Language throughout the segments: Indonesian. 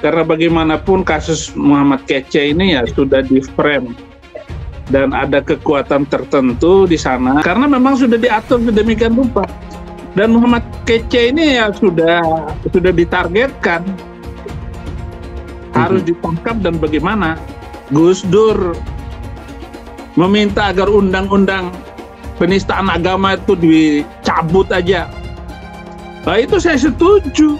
Karena bagaimanapun kasus Muhammad Kece ini ya sudah di frame dan ada kekuatan tertentu di sana karena memang sudah diatur sedemikian rupa. Dan Muhammad Kece ini ya sudah ditargetkan harus ditangkap. Dan bagaimana Gus Dur meminta agar undang-undang penistaan agama itu dicabut aja. Nah, itu saya setuju.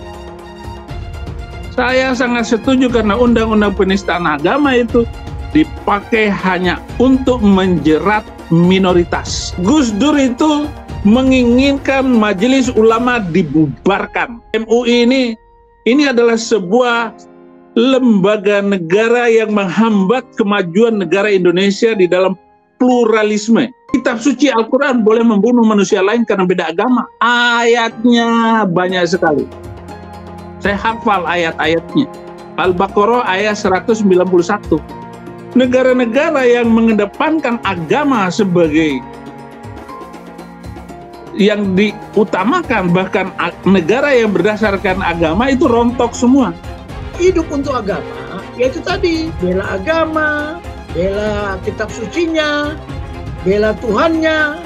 Saya sangat setuju karena undang-undang penistaan agama itu dipakai hanya untuk menjerat minoritas. Gus Dur itu menginginkan Majelis Ulama dibubarkan. MUI ini adalah sebuah lembaga negara yang menghambat kemajuan negara Indonesia di dalam pluralisme. Kitab suci Al-Quran boleh membunuh manusia lain karena beda agama. Ayatnya banyak sekali. Saya hafal ayat-ayatnya. Al-Baqarah ayat 191. Negara-negara yang mengedepankan agama sebagai yang diutamakan, bahkan negara yang berdasarkan agama itu rontok semua. Hidup untuk agama, yaitu tadi, bela agama, bela kitab sucinya, bela Tuhannya.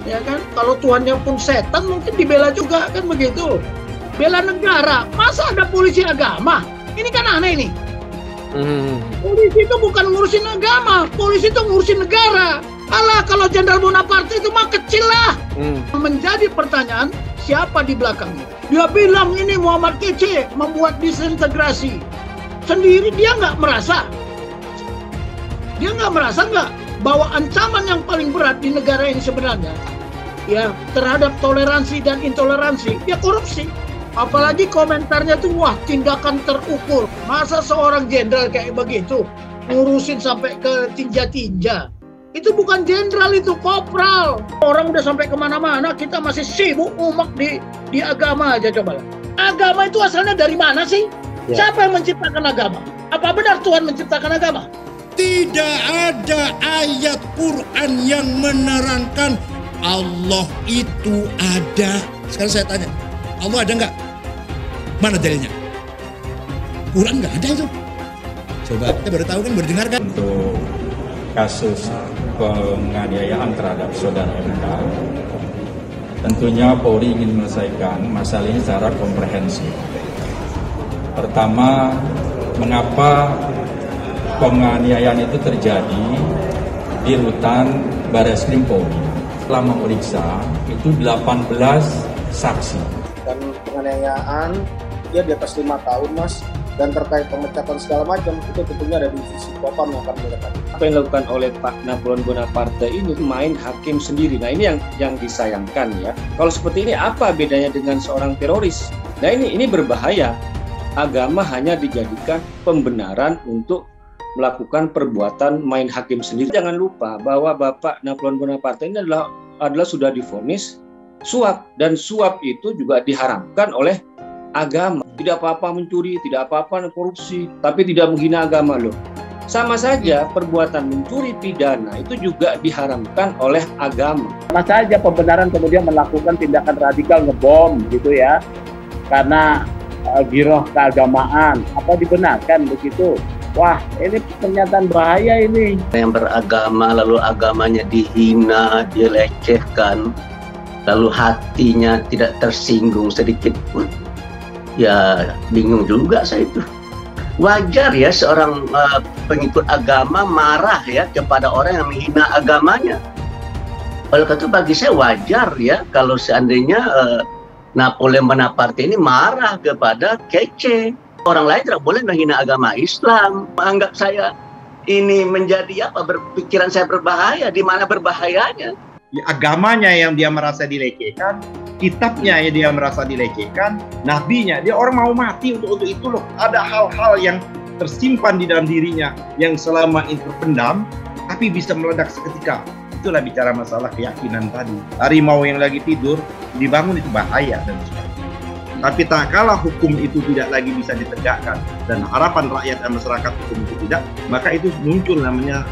Ya kan? Kalau Tuhannya pun setan mungkin dibela juga, kan begitu. Bela negara, masa ada polisi agama? Ini kan aneh nih. Polisi itu bukan ngurusin agama, polisi itu ngurusin negara. Alah, kalau Jenderal Bonaparte itu mah kecil lah. Menjadi pertanyaan, siapa di belakangnya? Dia bilang ini Muhammad Kece membuat disintegrasi. Sendiri dia nggak merasa. Dia nggak merasa nggak bahwa ancaman yang paling berat di negara ini sebenarnya ya terhadap toleransi dan intoleransi, ya korupsi. Apalagi komentarnya tuh, wah tindakan terukur. Masa seorang jenderal kayak begitu ngurusin sampai ke tinja-tinja? Itu bukan jenderal, itu kopral. Orang udah sampai kemana-mana, kita masih sibuk umak di agama aja. Coba, agama itu asalnya dari mana sih? Ya. Siapa yang menciptakan agama? Apa benar Tuhan menciptakan agama? Tidak ada ayat Quran yang menerangkan Allah itu ada. Sekarang saya tanya, Allah ada nggak? Mana dalilnya? Quran nggak ada itu. Coba, kita baru tahu kan, baru dengar kan. Untuk kasus penganiayaan terhadap saudara MK, tentunya Polri ingin menyelesaikan masalah ini secara komprehensif. Pertama, mengapa penganiayaan itu terjadi di rutan Barreskrim Polri? Setelah memeriksa, itu 18 saksi. Dan penganiayaan dia di atas 5 tahun, Mas, dan terkait pemecatan segala macam itu tentunya ada divisi Propam yang akan melakukan. Apa yang dilakukan oleh Pak Napoleon Bonaparte ini main hakim sendiri. Nah, ini yang disayangkan ya. Kalau seperti ini apa bedanya dengan seorang teroris? Nah, ini berbahaya. Agama hanya dijadikan pembenaran untuk melakukan perbuatan main hakim sendiri. Jangan lupa bahwa Bapak Napoleon Bonaparte ini adalah sudah divonis suap, dan suap itu juga diharamkan oleh agama. Tidak apa-apa mencuri, tidak apa-apa korupsi, tapi tidak menghina agama loh. Sama saja perbuatan mencuri pidana itu juga diharamkan oleh agama. Sama saja pembenaran kemudian melakukan tindakan radikal ngebom gitu ya, karena giroh keagamaan. Apa dibenarkan begitu? Wah, ini pernyataan bahaya ini. Yang beragama lalu agamanya dihina, dilecehkan, lalu hatinya tidak tersinggung sedikit pun. Ya bingung juga saya itu. Wajar ya seorang pengikut agama marah ya kepada orang yang menghina agamanya. Oleh karena itu bagi saya wajar ya kalau seandainya Napoleon Bonaparte ini marah kepada Kece. Orang lain tidak boleh menghina agama Islam. Menganggap saya ini menjadi apa, berpikiran saya berbahaya. Di mana berbahayanya? Agamanya yang dia merasa dilecehkan, kitabnya yang dia merasa dilecehkan, nabinya, dia orang mau mati untuk itu loh. Ada hal-hal yang tersimpan di dalam dirinya yang selama itu terpendam, tapi bisa meledak seketika. Itulah bicara masalah keyakinan tadi. Harimau yang lagi tidur dibangun itu bahaya dan sebagainya. Tapi tak kalah hukum itu tidak lagi bisa ditegakkan dan harapan rakyat dan masyarakat hukum itu tidak, maka itu muncul namanya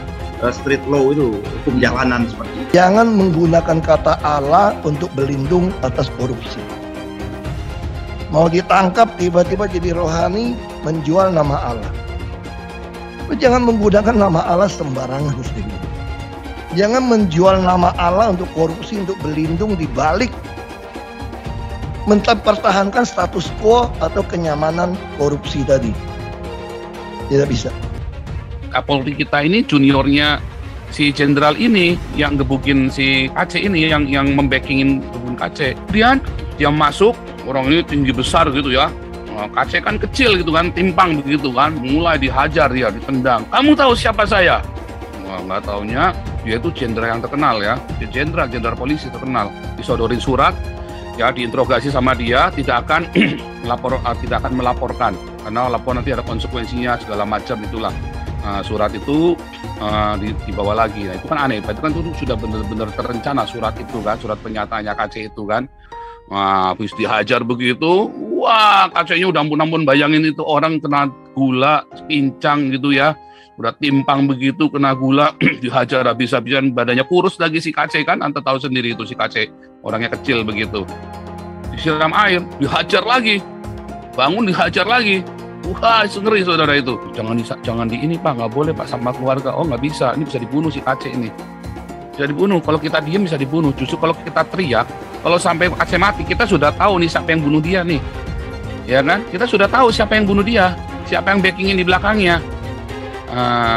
street law, itu hukum jalanan seperti itu. Jangan menggunakan kata Allah untuk berlindung atas korupsi. Mau ditangkap tiba-tiba jadi rohani menjual nama Allah. Jangan menggunakan nama Allah sembarangan, muslimin. Jangan menjual nama Allah untuk korupsi, untuk berlindung di balik mempertahankan status quo atau kenyamanan korupsi tadi. Tidak bisa. Kapolri kita ini juniornya si jenderal ini yang gebukin si KC ini, yang membackingin gebukin KC. Kemudian dia masuk, orang ini tinggi besar gitu ya. KC kan kecil gitu kan, timpang begitu kan. Mulai dihajar dia, ditendang. Kamu tahu siapa saya? Wah, nggak taunya dia itu jenderal yang terkenal ya. Dia jenderal polisi terkenal. Disodorin surat, ya diinterogasi sama dia, tidak akan melaporkan. Karena lapor nanti ada konsekuensinya segala macam itulah. Surat itu dibawa lagi. Nah, itu kan aneh. Itu kan itu sudah benar-benar terencana surat itu kan, surat pernyataannya KC itu kan. Habis dihajar begitu, wah KC-nya udah ampun-ampun, bayangin itu orang kena gula, pincang gitu ya. Udah timpang begitu, kena gula, dihajar habis-habisan, badannya kurus lagi si KC kan, Anda tahu sendiri itu si KC, orangnya kecil begitu. Disiram air, dihajar lagi, bangun dihajar lagi. Wah, ngeri saudara itu. Jangan di ini Pak, nggak boleh Pak sama keluarga. Oh nggak bisa, ini bisa dibunuh si KC ini. Bisa dibunuh, kalau kita diam bisa dibunuh. Justru kalau kita teriak, kalau sampai KC mati, kita sudah tahu nih siapa yang bunuh dia nih. Ya kan? Kita sudah tahu siapa yang bunuh dia, siapa yang backingin di belakangnya.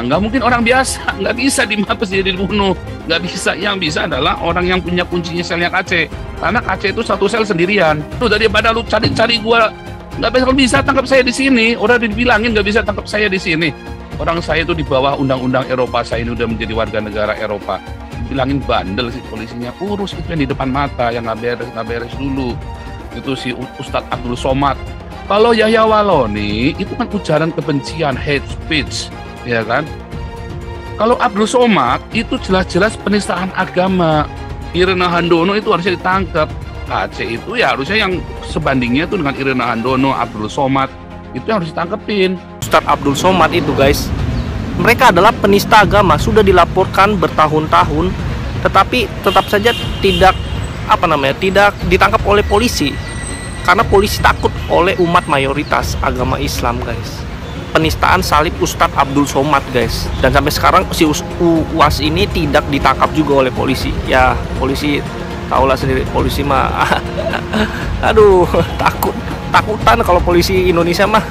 Nggak mungkin orang biasa, nggak bisa dimapes dia dibunuh, nggak bisa. Yang bisa adalah orang yang punya kuncinya selnya KC, karena KC itu satu sel sendirian. Tuh daripada lu cari gua, nggak bisa tangkap saya di sini. Udah dibilangin nggak bisa tangkap saya di sini. Orang saya itu di bawah undang-undang Eropa, saya ini udah menjadi warga negara Eropa. Bilangin bandel sih polisinya, urus itu yang di depan mata, yang nggak beres dulu. Itu si Ustadz Abdul Somad. Kalau Yahya Waloni itu kan ujaran kebencian, hate speech. Ya kan? Kalau Abdul Somad itu jelas-jelas penistaan agama. Irena Handono itu harusnya ditangkap. KC itu ya harusnya yang sebandingnya itu dengan Irena Handono, Abdul Somad itu yang harus ditangkepin. Ustadz Abdul Somad itu guys, mereka adalah penista agama, sudah dilaporkan bertahun-tahun, tetapi tetap saja tidak ditangkap oleh polisi karena polisi takut oleh umat mayoritas agama Islam guys. Penistaan salib Ustadz Abdul Somad guys, dan sampai sekarang si UAS ini tidak ditangkap juga oleh polisi. Ya polisi tahulah sendiri, polisi mah aduh takutan kalau polisi Indonesia mah.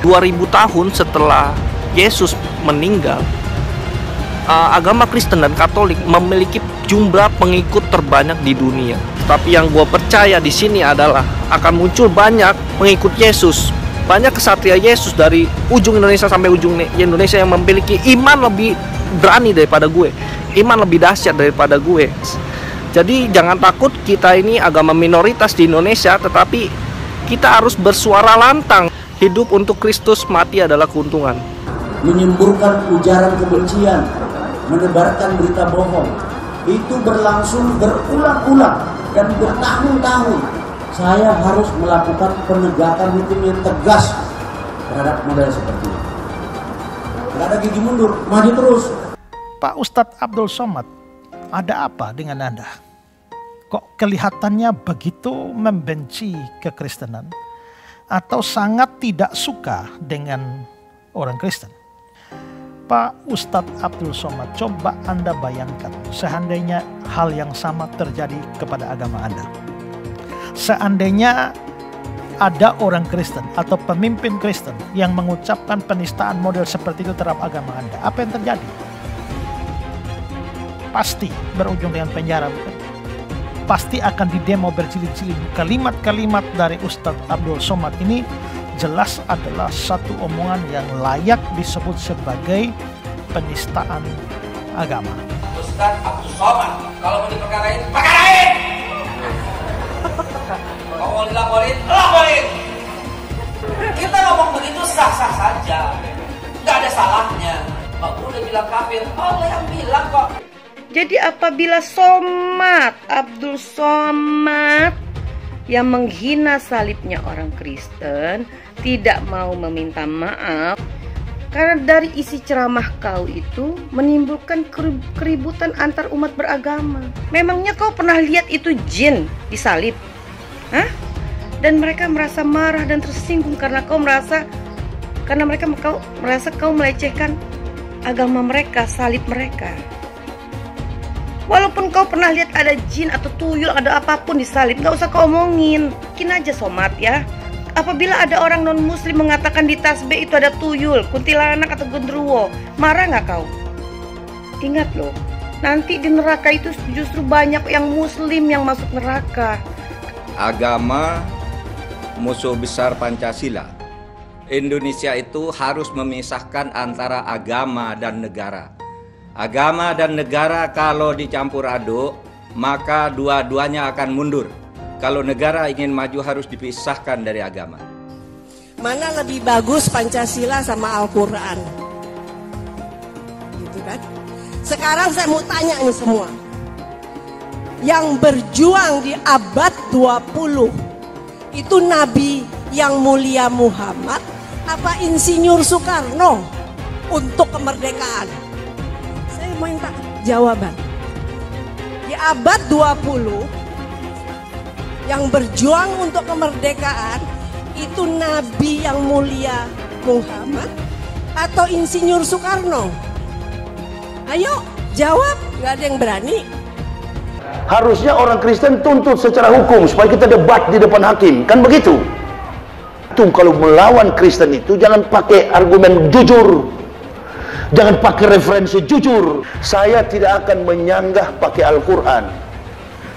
2000 tahun setelah Yesus meninggal, agama Kristen dan Katolik memiliki jumlah pengikut terbanyak di dunia. Tapi yang gue percaya di sini adalah akan muncul banyak pengikut Yesus. Banyak kesatria Yesus dari ujung Indonesia sampai ujung Indonesia yang memiliki iman lebih berani daripada gue, iman lebih dahsyat daripada gue. Jadi jangan takut, kita ini agama minoritas di Indonesia, tetapi kita harus bersuara lantang. Hidup untuk Kristus, mati adalah keuntungan. Menyemburkan ujaran kebencian, menebarkan berita bohong, itu berlangsung berulang-ulang dan bertahun-tahun. Saya harus melakukan penegakan hukum yang tegas terhadap model seperti ini. Tidak ada gigi mundur, maju terus. Pak Ustadz Abdul Somad, ada apa dengan Anda? Kok kelihatannya begitu membenci kekristenan atau sangat tidak suka dengan orang Kristen? Pak Ustadz Abdul Somad, coba Anda bayangkan seandainya hal yang sama terjadi kepada agama Anda. Seandainya ada orang Kristen atau pemimpin Kristen yang mengucapkan penistaan model seperti itu terhadap agama Anda, apa yang terjadi? Pasti berujung dengan penjara, bukan? Pasti akan didemo berjilid-jilid. Kalimat-kalimat dari Ustadz Abdul Somad ini jelas adalah satu omongan yang layak disebut sebagai penistaan agama. Ustadz Abdul Somad, kalau mau diperkarain, perkarain! Kalau mau dilaporin, laporin! Kita ngomong begitu sah-sah saja, nggak ada salahnya. Aku udah bilang kafir, Allah yang bilang kok. Jadi apabila Abdul Somad yang menghina salibnya orang Kristen tidak mau meminta maaf, karena dari isi ceramah kau itu menimbulkan keributan antar umat beragama. Memangnya kau pernah lihat itu jin disalib? Hah? Dan mereka merasa marah dan tersinggung karena mereka merasa kau melecehkan agama mereka, salib mereka. Walaupun kau pernah lihat ada jin atau tuyul, ada apapun di salib, gak usah kau omongin. Mungkin aja Somat ya. Apabila ada orang non-muslim mengatakan di tasbih itu ada tuyul, kuntilanak atau genderuwo, marah gak kau? Ingat loh, nanti di neraka itu justru banyak yang muslim yang masuk neraka. Agama musuh besar Pancasila. Indonesia itu harus memisahkan antara agama dan negara. Agama dan negara kalau dicampur aduk, maka dua-duanya akan mundur. Kalau negara ingin maju harus dipisahkan dari agama. Mana lebih bagus Pancasila sama Al-Quran? Gitu kan? Sekarang saya mau tanya nih semua. Yang berjuang di abad 20 itu Nabi yang mulia Muhammad apa Insinyur Soekarno untuk kemerdekaan? Saya minta jawaban. Di abad 20 yang berjuang untuk kemerdekaan itu Nabi yang mulia Muhammad atau Insinyur Soekarno? Ayo jawab, nggak ada yang berani. Harusnya orang Kristen tuntut secara hukum supaya kita debat di depan hakim, kan begitu? Tuh kalau melawan Kristen itu jangan pakai argumen jujur, jangan pakai referensi jujur. Saya tidak akan menyanggah pakai Al-Quran.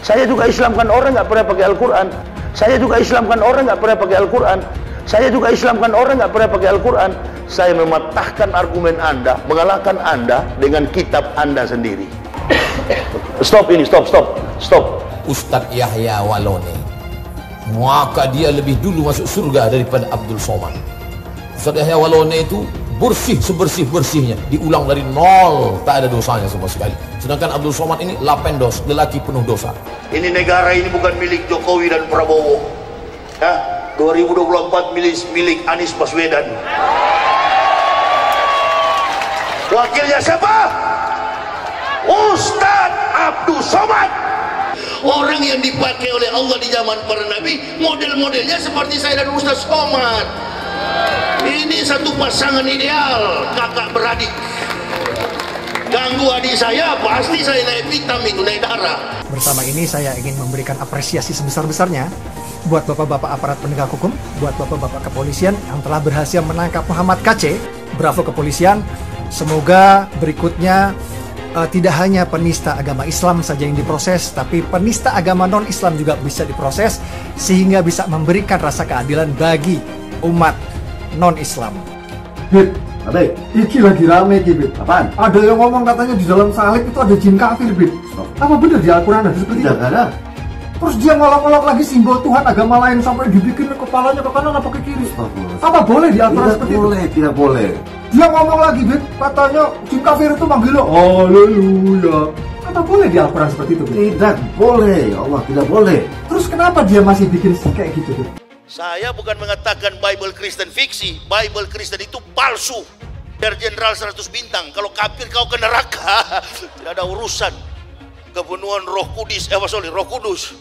Saya juga Islamkan orang nggak pernah pakai Al-Quran. Saya juga Islamkan orang nggak pernah pakai Al-Quran. Saya juga Islamkan orang nggak pernah pakai Al-Quran. Saya mematahkan argumen Anda, mengalahkan Anda dengan kitab Anda sendiri. Stop ini, stop. Ustadz Yahya Walone, maka dia lebih dulu masuk surga daripada Abdul Somad. Ustadz Yahya Walone itu bersih sebersih-bersihnya, diulang dari nol, tak ada dosanya sama sekali. Sedangkan Abdul Somad ini lapendos, lelaki penuh dosa. Ini negara ini bukan milik Jokowi dan Prabowo. Ya, 2024 milik Anies Baswedan. Wakilnya siapa? Ustadz Abdul Somad. Orang yang dipakai oleh Allah di zaman para nabi, model-modelnya seperti saya dan Ustadz Somad. Ini satu pasangan ideal, kakak beradik. Ganggu adik saya, pasti saya naik hitam itu, naik darah. Bersama ini saya ingin memberikan apresiasi sebesar-besarnya buat bapak-bapak aparat penegak hukum, buat bapak-bapak kepolisian yang telah berhasil menangkap Muhammad KC. Bravo kepolisian. Semoga berikutnya tidak hanya penista agama Islam saja yang diproses, tapi penista agama non-Islam juga bisa diproses sehingga bisa memberikan rasa keadilan bagi umat non-Islam. Bit, Ade, iki lagi rame iki, Bit. Apaan? Ada yang ngomong katanya di dalam salib itu ada jin kafir, Bit. Apa benar di Al-Quran ada seperti itu? Tidak ada. Terus dia ngolok-ngolok lagi simbol Tuhan agama lain sampai dibikin kepalanya ke kanan apa ke kiri. Apa boleh di Al-Quran seperti itu? Tidak boleh. Dia ngomong lagi, Bit, katanya jin kafir itu manggil lo, haleluya. Apa boleh di Al-Quran seperti itu, Bit? Tidak boleh, ya Allah, tidak boleh. Terus kenapa dia masih bikin kayak gitu, Bit? Saya bukan mengatakan Bible Kristen fiksi. Bible Kristen itu palsu. Dari Jenderal 100 bintang. Kalau kafir kau ke neraka. Tidak ada urusan. Kepenuhan Roh Kudus. Roh Kudus.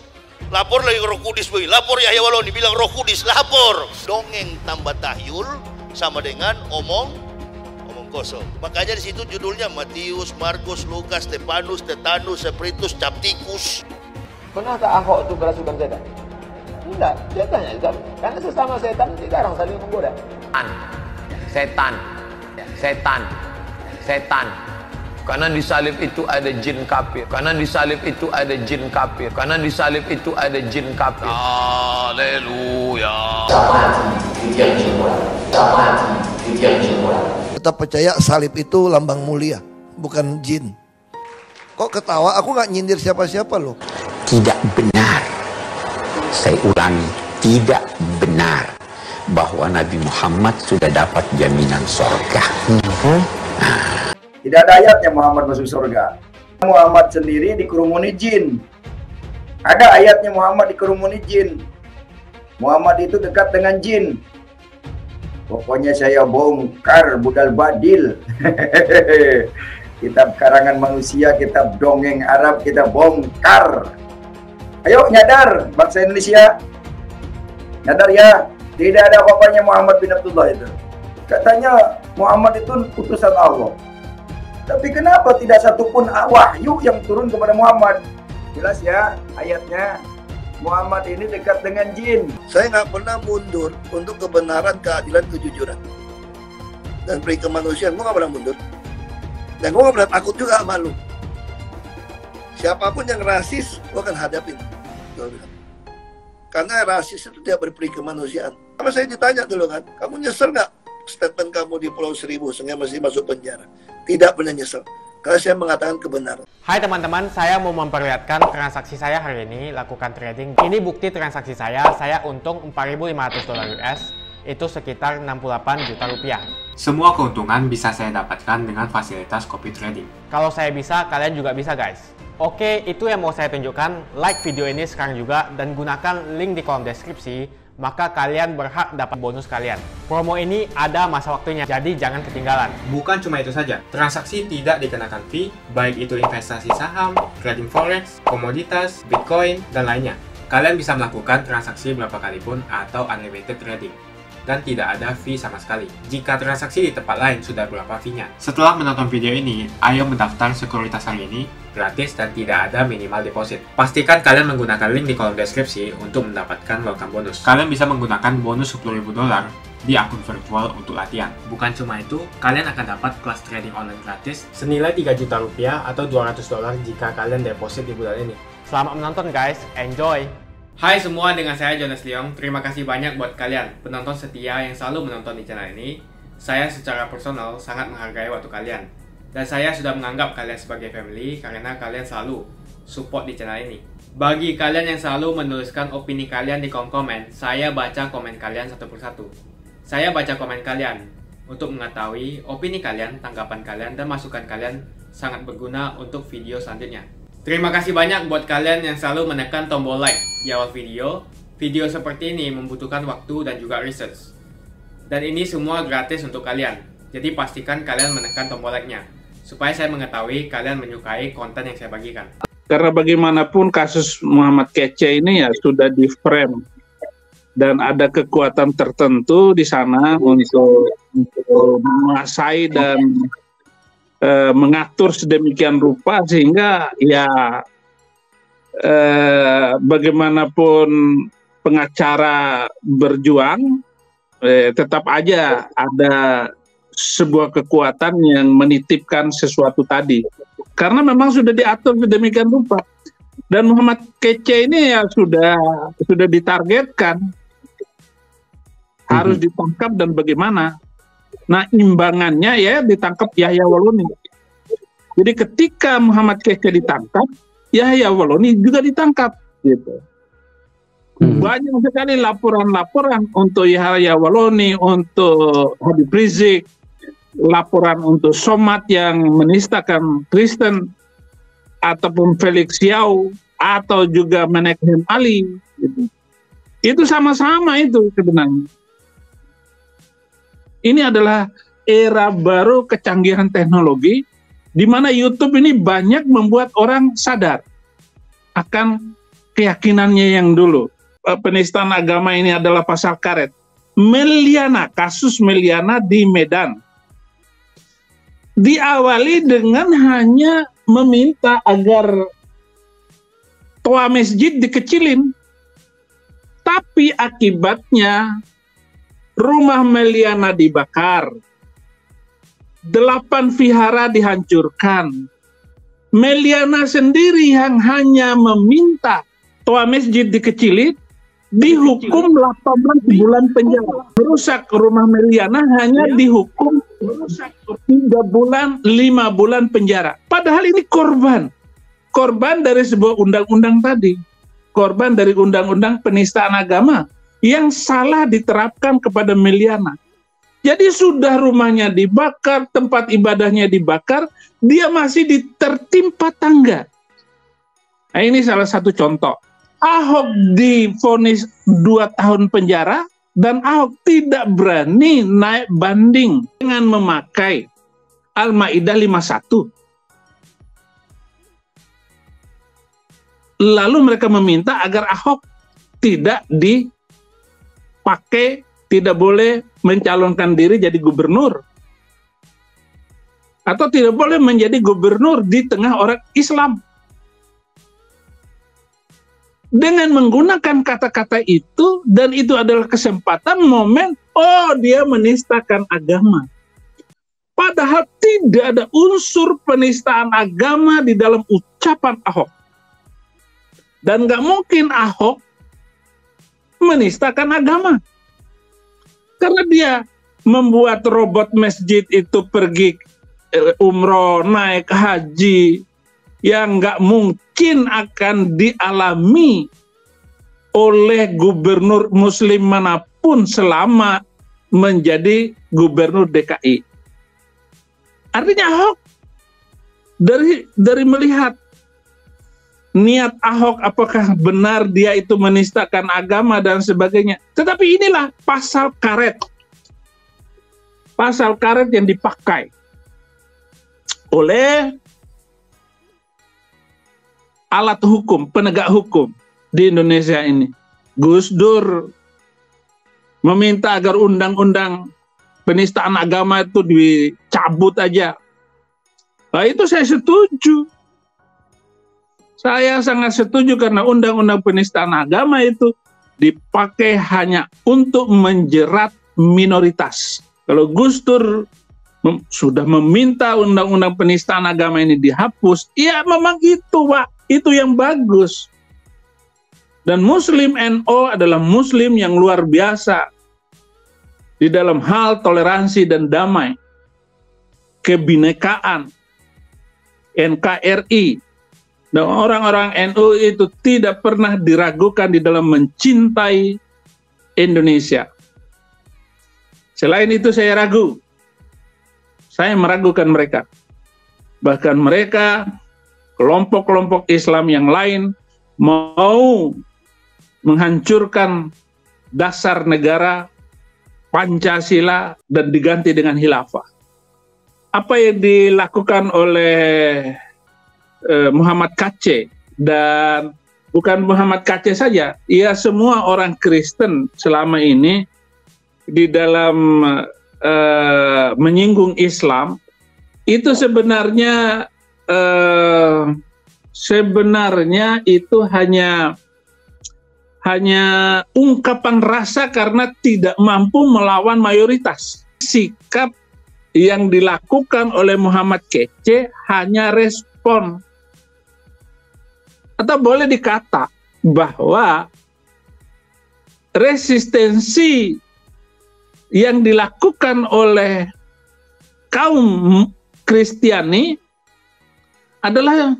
Lapor lagi ke Roh Kudus. Lapor Yahya Waloni bilang Roh Kudus. Lapor. Dongeng tambah tahyul sama dengan omong kosong. Makanya di situ judulnya Matius, Markus, Lukas, Stefanus, Tetanus, Spiritus, Captikus. Pernah tak Ahok itu kerasukan setan? Tidak, setannya juga. Karena sesama setan tidak orang saling menggoda. Setan. Karena di salib itu ada jin kafir. Haleluya. Tetap percaya salib itu lambang mulia, bukan jin. Kok ketawa? Aku nggak nyindir siapa-siapa loh. Tidak benar. Saya ulangi, tidak benar bahwa Nabi Muhammad sudah dapat jaminan surga. Tidak ada ayatnya Muhammad masuk surga. Muhammad sendiri dikerumuni jin. Ada ayatnya Muhammad dikerumuni jin. Muhammad itu dekat dengan jin. Pokoknya saya bongkar budal badil. Kitab karangan manusia, kitab dongeng Arab kita bongkar. Ayo nyadar bangsa Indonesia. Nyadar ya, tidak ada apa-apanya Muhammad bin Abdullah itu. Katanya Muhammad itu utusan Allah. Tapi kenapa tidak satupun wahyu yang turun kepada Muhammad? Jelas ya ayatnya, Muhammad ini dekat dengan jin. Saya nggak pernah mundur untuk kebenaran, keadilan, kejujuran, dan peri kemanusiaan. Gue nggak pernah mundur. Dan gue nggak pernah takut juga sama lu. Siapapun yang rasis, gue akan hadapin. Gue bilang. Karena rasis itu tidak berperi kemanusiaan. Kalau saya ditanya dulu kan, kamu nyesel nggak statement kamu di Pulau Seribu sehingga masih masuk penjara? Tidak pernah nyesel. Karena saya mengatakan kebenaran. Hai teman-teman, saya mau memperlihatkan transaksi saya hari ini lakukan trading. Ini bukti transaksi saya untung $4.500 US, itu sekitar 68 juta rupiah. Semua keuntungan bisa saya dapatkan dengan fasilitas copy trading. Kalau saya bisa, kalian juga bisa guys. Oke, itu yang mau saya tunjukkan. Like video ini sekarang juga dan gunakan link di kolom deskripsi, maka kalian berhak dapat bonus kalian. Promo ini ada masa waktunya, jadi jangan ketinggalan. Bukan cuma itu saja, transaksi tidak dikenakan fee, baik itu investasi saham, trading forex, komoditas, bitcoin, dan lainnya. Kalian bisa melakukan transaksi berapa kali pun atau unlimited trading. Dan tidak ada fee sama sekali. Jika transaksi di tempat lain sudah berapa fee-nya. Setelah menonton video ini, ayo mendaftar sekuritas hari ini, gratis dan tidak ada minimal deposit. Pastikan kalian menggunakan link di kolom deskripsi untuk mendapatkan welcome bonus. Kalian bisa menggunakan bonus $10.000 di akun virtual untuk latihan. Bukan cuma itu, kalian akan dapat kelas trading online gratis senilai 3 juta rupiah atau $200 jika kalian deposit di bulan ini. Selamat menonton guys, enjoy! Hai semua, dengan saya Jonas Leong. Terima kasih banyak buat kalian, penonton setia yang selalu menonton di channel ini. Saya secara personal sangat menghargai waktu kalian. Dan saya sudah menganggap kalian sebagai family karena kalian selalu support di channel ini. Bagi kalian yang selalu menuliskan opini kalian di kolom komen, saya baca komen kalian satu persatu. Saya baca komen kalian untuk mengetahui opini kalian, tanggapan kalian, dan masukan kalian sangat berguna untuk video selanjutnya. Terima kasih banyak buat kalian yang selalu menekan tombol like di awal video. Video seperti ini membutuhkan waktu dan juga research. Dan ini semua gratis untuk kalian. Jadi pastikan kalian menekan tombol like-nya, supaya saya mengetahui kalian menyukai konten yang saya bagikan. Karena bagaimanapun kasus Muhammad Kece ini ya sudah di frame. Dan ada kekuatan tertentu di sana untuk menguasai dan mengatur sedemikian rupa sehingga ya bagaimanapun pengacara berjuang tetap aja ada sebuah kekuatan yang menitipkan sesuatu tadi karena memang sudah diatur sedemikian rupa dan Muhammad Kece ini ya sudah ditargetkan harus ditangkap dan bagaimana. Nah, imbangannya ya ditangkap Yahya Waloni. Jadi ketika Muhammad Kece ditangkap, Yahya Waloni juga ditangkap, gitu. Banyak sekali laporan-laporan untuk Yahya Waloni, untuk Habib Rizik, laporan untuk Somad yang menistakan Kristen, ataupun Felix Xiao, atau juga Menekhem Ali. Gitu. Itu sama-sama itu sebenarnya. Ini adalah era baru kecanggihan teknologi di mana YouTube ini banyak membuat orang sadar akan keyakinannya yang dulu. Penistaan agama ini adalah pasal karet. Meliana, kasus Meliana di Medan. Diawali dengan hanya meminta agar toa masjid dikecilin. Tapi akibatnya rumah Meliana dibakar, 8 vihara dihancurkan. Meliana sendiri yang hanya meminta toa masjid dikecilin, dihukum 18 bulan penjara. Merusak rumah Meliana hanya dihukum 3 bulan, 5 bulan penjara. Padahal ini korban dari sebuah undang-undang tadi, korban dari undang-undang penistaan agama yang salah diterapkan kepada Meliana. Jadi sudah rumahnya dibakar, tempat ibadahnya dibakar, dia masih tertimpa tangga. Nah, ini salah satu contoh. Ahok divonis 2 tahun penjara dan Ahok tidak berani naik banding dengan memakai Al-Maidah 51. Lalu mereka meminta agar Ahok tidak pakai, tidak boleh mencalonkan diri jadi gubernur. Atau tidak boleh menjadi gubernur di tengah orang Islam. Dengan menggunakan kata-kata itu, dan itu adalah kesempatan, momen, oh dia menistakan agama. Padahal tidak ada unsur penistaan agama di dalam ucapan Ahok. Dan nggak mungkin Ahok menistakan agama. Karena dia membuat robot masjid itu pergi umroh, naik haji, yang nggak mungkin akan dialami oleh gubernur muslim manapun selama menjadi gubernur DKI. Artinya Ahok dari melihat niat Ahok, apakah benar dia itu menistakan agama dan sebagainya. Tetapi inilah pasal karet yang dipakai oleh alat hukum, penegak hukum di Indonesia ini. Gus Dur meminta agar undang-undang penistaan agama itu dicabut aja. Nah, itu saya setuju. Saya sangat setuju karena undang-undang penistaan agama itu dipakai hanya untuk menjerat minoritas. Kalau Gus Dur sudah meminta undang-undang penistaan agama ini dihapus, ya memang itu, Pak. Itu yang bagus. Dan Muslim NU adalah Muslim yang luar biasa di dalam hal toleransi dan damai, kebinekaan, NKRI, dan orang-orang NU itu tidak pernah diragukan di dalam mencintai Indonesia. Selain itu saya ragu, saya meragukan mereka. Bahkan mereka, kelompok-kelompok Islam yang lain, mau menghancurkan dasar negara Pancasila dan diganti dengan khilafah. Apa yang dilakukan oleh Muhammad Kacé, dan bukan Muhammad Kacé saja, ya semua orang Kristen selama ini di dalam menyinggung Islam, itu sebenarnya itu hanya ungkapan rasa karena tidak mampu melawan mayoritas. Sikap yang dilakukan oleh Muhammad Kacé hanya respon. Atau boleh dikata bahwa resistensi yang dilakukan oleh kaum Kristiani adalah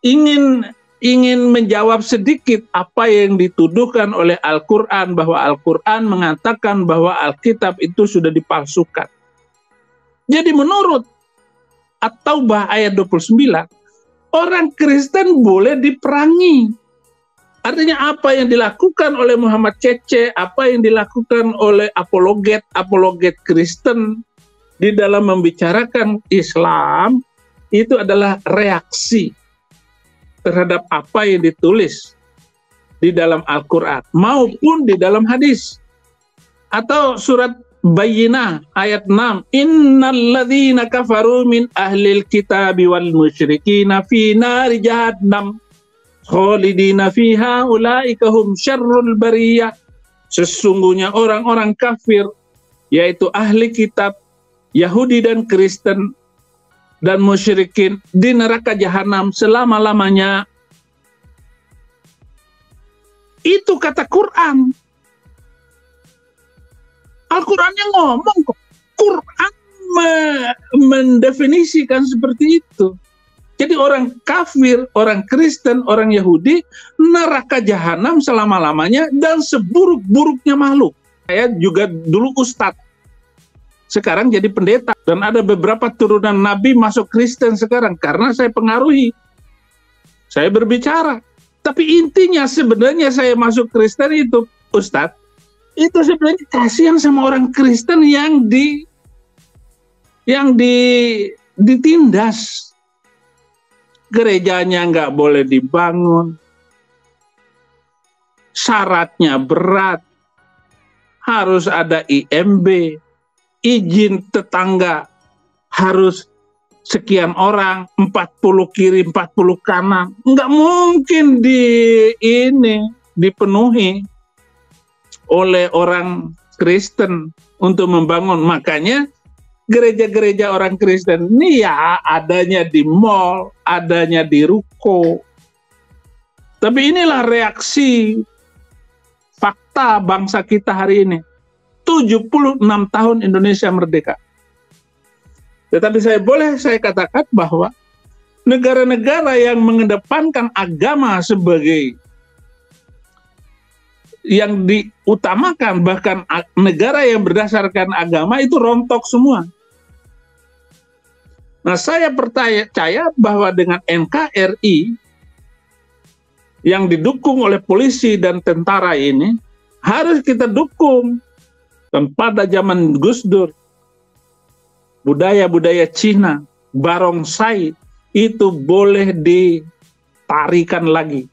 ingin menjawab sedikit apa yang dituduhkan oleh Al-Quran, bahwa Al-Quran mengatakan bahwa Alkitab itu sudah dipalsukan. Jadi menurut At-Taubah ayat 29, orang Kristen boleh diperangi. Artinya apa yang dilakukan oleh Muhammad Kacé, apa yang dilakukan oleh apologet Kristen di dalam membicarakan Islam, itu adalah reaksi terhadap apa yang ditulis di dalam Al-Quran maupun di dalam hadis. Atau surat Bayyinah ayat 6, innalladzina kafaru min ahlil kitabi wal musyrikina fi nari jahannam khalidina fiha ulaika hum syarrul bariyah. Sesungguhnya orang-orang kafir, yaitu ahli kitab, Yahudi dan Kristen dan musyrikin, di neraka jahanam selama-lamanya. Itu kata Quran. Al-Qurannya ngomong kok. Quran mendefinisikan seperti itu. Jadi orang kafir, orang Kristen, orang Yahudi, neraka jahanam selama-lamanya dan seburuk-buruknya makhluk. Saya juga dulu ustadz, sekarang jadi pendeta, dan ada beberapa turunan Nabi masuk Kristen sekarang karena saya pengaruhi. Saya berbicara. Tapi intinya sebenarnya saya masuk Kristen itu, ustadz, itu sebenarnya kasihan sama orang Kristen yang ditindas. Gerejanya nggak boleh dibangun, syaratnya berat, harus ada IMB, izin tetangga harus sekian orang, 40 kiri, 40 kanan. Nggak mungkin dipenuhi oleh orang Kristen untuk membangun. Makanya gereja-gereja orang Kristen ini ya adanya di mall, adanya di ruko. Tapi inilah reaksi fakta bangsa kita hari ini. 76 tahun Indonesia merdeka. Tetapi saya katakan bahwa negara-negara yang mengedepankan agama sebagai yang diutamakan, bahkan negara yang berdasarkan agama itu rontok semua. Nah, saya percaya bahwa dengan NKRI yang didukung oleh polisi dan tentara ini harus kita dukung. Dan pada zaman Gus Dur, budaya-budaya Cina, barongsai itu boleh ditarikan lagi.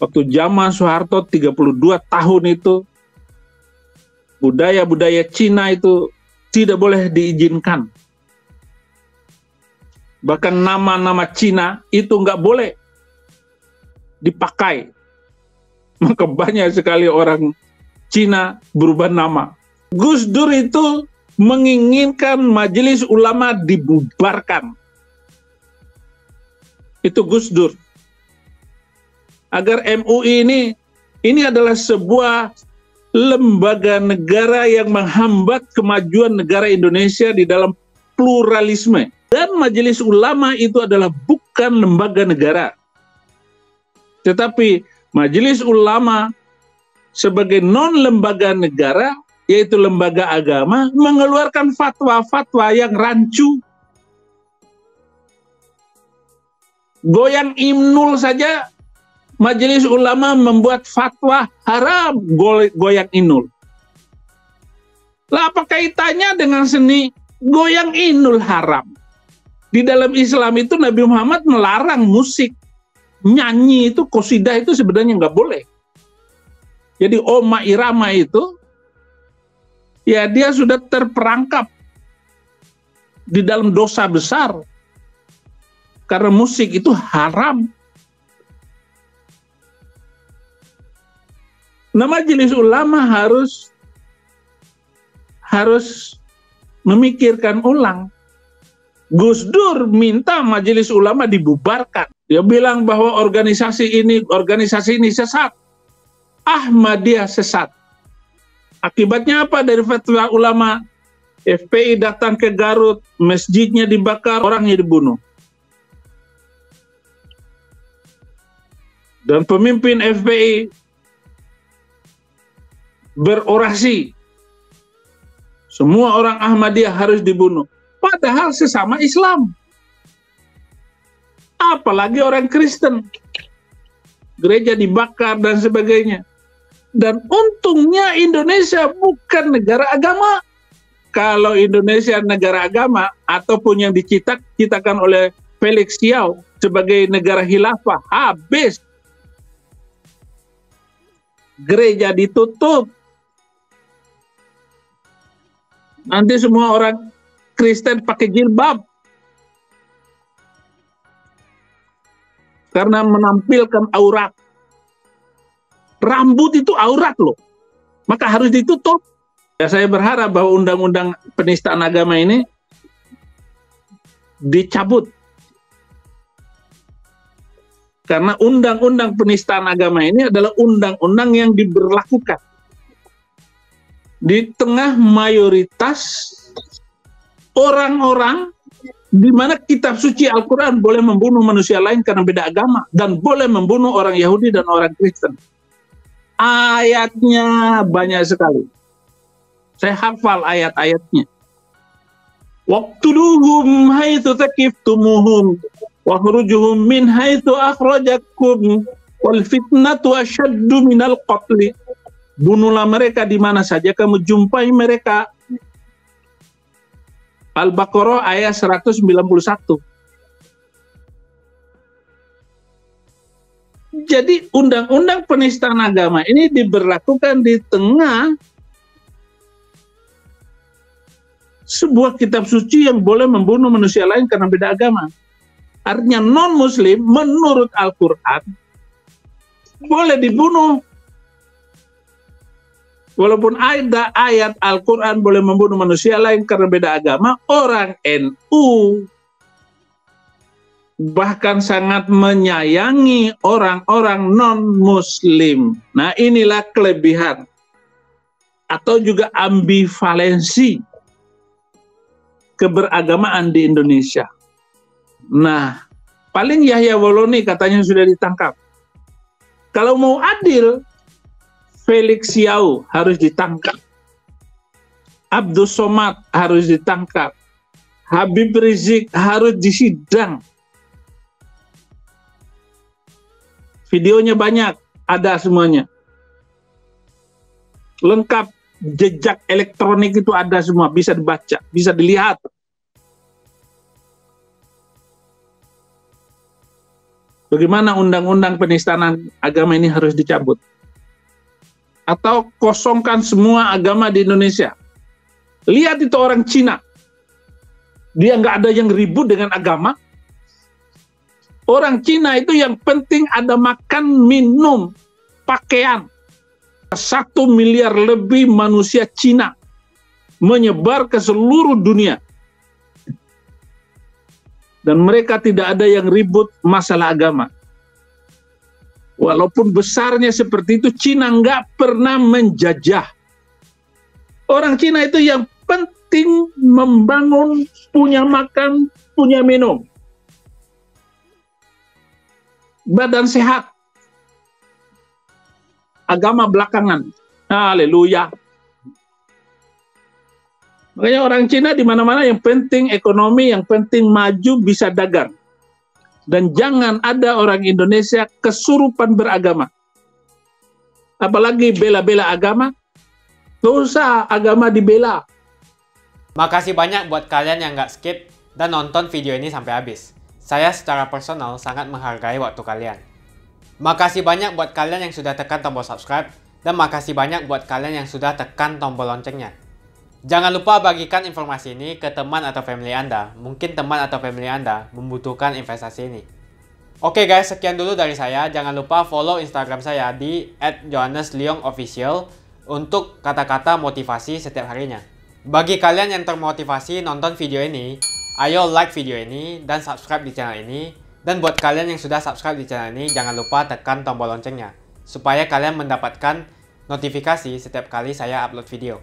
Waktu zaman Soeharto 32 tahun itu, budaya-budaya Cina itu tidak boleh diizinkan. Bahkan nama-nama Cina itu nggak boleh dipakai. Maka banyak sekali orang Cina berubah nama. Gus Dur itu menginginkan Majelis Ulama dibubarkan. Itu Gus Dur. Agar MUI ini adalah sebuah lembaga negara yang menghambat kemajuan negara Indonesia di dalam pluralisme. Dan Majelis Ulama itu adalah bukan lembaga negara. Tetapi Majelis Ulama sebagai non-lembaga negara, yaitu lembaga agama, mengeluarkan fatwa-fatwa yang rancu. Goyang Imnul saja, Majelis Ulama membuat fatwa haram goyang Imnul. Lah apa kaitannya dengan seni goyang Imnul haram? Di dalam Islam itu Nabi Muhammad melarang musik, nyanyi itu, qasidah itu sebenarnya nggak boleh. Jadi Oma Irama itu, ya dia sudah terperangkap di dalam dosa besar. Karena musik itu haram. Nah, Majelis Ulama harus memikirkan ulang. Gus Dur minta Majelis Ulama dibubarkan. Dia bilang bahwa organisasi ini sesat. Ahmadiyah sesat. Akibatnya apa dari fatwa ulama? FPI datang ke Garut, masjidnya dibakar, orangnya dibunuh. Dan pemimpin FPI berorasi, semua orang Ahmadiyah harus dibunuh. Padahal sesama Islam. Apalagi orang Kristen. Gereja dibakar dan sebagainya. Dan untungnya Indonesia bukan negara agama. Kalau Indonesia negara agama, ataupun yang diciptakan oleh Felix Xiao sebagai negara khilafah, habis. Gereja ditutup. Nanti semua orang Kristen pakai jilbab. Karena menampilkan aurat. Rambut itu aurat loh. Maka harus ditutup. Ya, saya berharap bahwa undang-undang penistaan agama ini dicabut. Karena undang-undang penistaan agama ini adalah undang-undang yang diberlakukan di tengah mayoritas orang-orang di mana kitab suci Al-Quran boleh membunuh manusia lain karena beda agama, dan boleh membunuh orang Yahudi dan orang Kristen. Ayatnya banyak sekali. Saya hafal ayat-ayatnya. Waqtuluhum haitsu taqiftumuhum wa khrujuhum min haitsu akhrajakum wal fitnatu asyaddu minal qatl. Bunuhlah mereka di mana saja kamu jumpai mereka. Al-Baqarah ayat 191. Jadi undang-undang penistaan agama ini diberlakukan di tengah sebuah kitab suci yang boleh membunuh manusia lain karena beda agama. Artinya non-muslim menurut Al-Quran boleh dibunuh. Walaupun ada ayat Al-Quran boleh membunuh manusia lain karena beda agama, orang NU bahkan sangat menyayangi orang-orang non-muslim. Nah, inilah kelebihan atau juga ambivalensi keberagamaan di Indonesia. Nah, paling Yahya Waloni katanya sudah ditangkap. Kalau mau adil, Felix Yau harus ditangkap, Abdul Somad harus ditangkap, Habib Rizik harus disidang. Videonya banyak, ada semuanya. Lengkap, jejak elektronik itu ada semua, bisa dibaca, bisa dilihat. Bagaimana undang-undang penistaan agama ini harus dicabut. Atau kosongkan semua agama di Indonesia. Lihat itu orang Cina. Dia nggak ada yang ribut dengan agama. Orang Cina itu yang penting ada makan, minum, pakaian. 1 miliar lebih manusia Cina menyebar ke seluruh dunia. Dan mereka tidak ada yang ribut masalah agama. Walaupun besarnya seperti itu, Cina nggak pernah menjajah. Orang Cina itu yang penting membangun, punya makan, punya minum. Badan sehat. Agama belakangan. Haleluya. Makanya orang Cina di mana-mana yang penting ekonomi, yang penting maju, bisa dagang. Dan jangan ada orang Indonesia kesurupan beragama. Apalagi bela-bela agama. Gak usah agama dibela. Makasih banyak buat kalian yang nggak skip dan nonton video ini sampai habis. Saya secara personal sangat menghargai waktu kalian. Makasih banyak buat kalian yang sudah tekan tombol subscribe. Dan makasih banyak buat kalian yang sudah tekan tombol loncengnya. Jangan lupa bagikan informasi ini ke teman atau family Anda. Mungkin teman atau family Anda membutuhkan investasi ini. Oke guys, sekian dulu dari saya. Jangan lupa follow Instagram saya di @johannesleongofficial untuk kata-kata motivasi setiap harinya. Bagi kalian yang termotivasi nonton video ini, ayo like video ini dan subscribe di channel ini. Dan buat kalian yang sudah subscribe di channel ini, jangan lupa tekan tombol loncengnya supaya kalian mendapatkan notifikasi setiap kali saya upload video.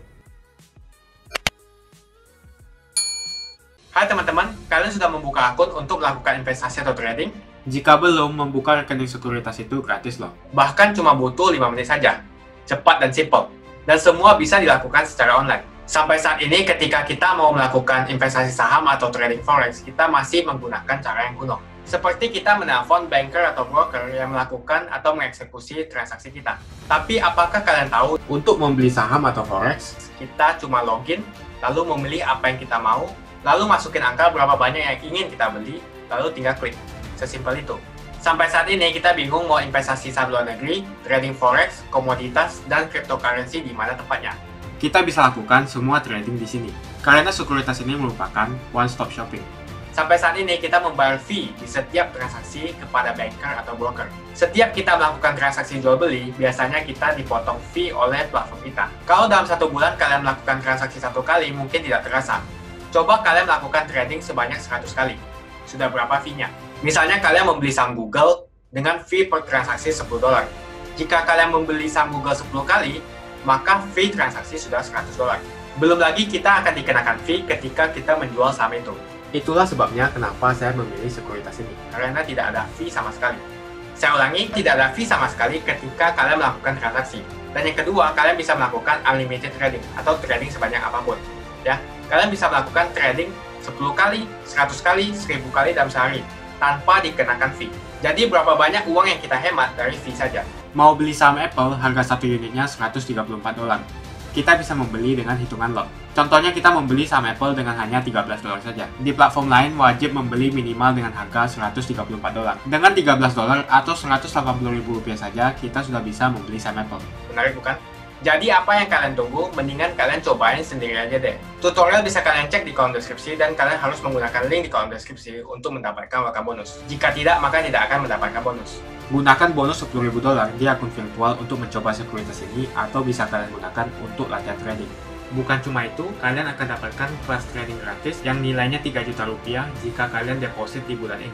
Hai teman-teman, kalian sudah membuka akun untuk melakukan investasi atau trading? Jika belum, membuka rekening sekuritas itu gratis loh. Bahkan cuma butuh 5 menit saja. Cepat dan simple. Dan semua bisa dilakukan secara online. Sampai saat ini ketika kita mau melakukan investasi saham atau trading forex, kita masih menggunakan cara yang kuno. Seperti kita menelpon banker atau broker yang melakukan atau mengeksekusi transaksi kita. Tapi apakah kalian tahu, untuk membeli saham atau forex, kita cuma login, lalu memilih apa yang kita mau, lalu masukin angka berapa banyak yang ingin kita beli, lalu tinggal klik. Sesimpel itu. Sampai saat ini kita bingung mau investasi saham luar negeri, trading forex, komoditas, dan cryptocurrency di mana tempatnya. Kita bisa lakukan semua trading di sini. Karena sekuritas ini merupakan one-stop shopping. Sampai saat ini kita membayar fee di setiap transaksi kepada banker atau broker. Setiap kita melakukan transaksi jual beli, biasanya kita dipotong fee oleh platform kita. Kalau dalam 1 bulan kalian melakukan transaksi 1 kali, mungkin tidak terasa. Coba kalian melakukan trading sebanyak 100 kali. Sudah berapa fee-nya? Misalnya kalian membeli saham Google dengan fee per transaksi $10. Jika kalian membeli saham Google 10 kali, maka fee transaksi sudah $100. Belum lagi kita akan dikenakan fee ketika kita menjual saham itu. Itulah sebabnya kenapa saya memilih sekuritas ini, karena tidak ada fee sama sekali. Saya ulangi, tidak ada fee sama sekali ketika kalian melakukan transaksi. Dan yang kedua, kalian bisa melakukan unlimited trading atau trading sebanyak apapun. Ya, kalian bisa melakukan trading 10 kali, 100 kali, 1000 kali dalam sehari tanpa dikenakan fee. Jadi berapa banyak uang yang kita hemat dari fee saja. Mau beli saham Apple, harga 1 unitnya $134. Kita bisa membeli dengan hitungan lot. Contohnya kita membeli saham Apple dengan hanya $13 saja. Di platform lain wajib membeli minimal dengan harga $134. Dengan $13 atau Rp180.000 saja, kita sudah bisa membeli saham Apple. Menarik bukan? Jadi apa yang kalian tunggu, mendingan kalian cobain sendiri aja deh. Tutorial bisa kalian cek di kolom deskripsi dan kalian harus menggunakan link di kolom deskripsi untuk mendapatkan welcome bonus. Jika tidak, maka tidak akan mendapatkan bonus. Gunakan bonus $10.000 di akun virtual untuk mencoba sekuritas ini atau bisa kalian gunakan untuk latihan trading. Bukan cuma itu, kalian akan dapatkan kelas trading gratis yang nilainya 3 juta rupiah jika kalian deposit di bulan ini.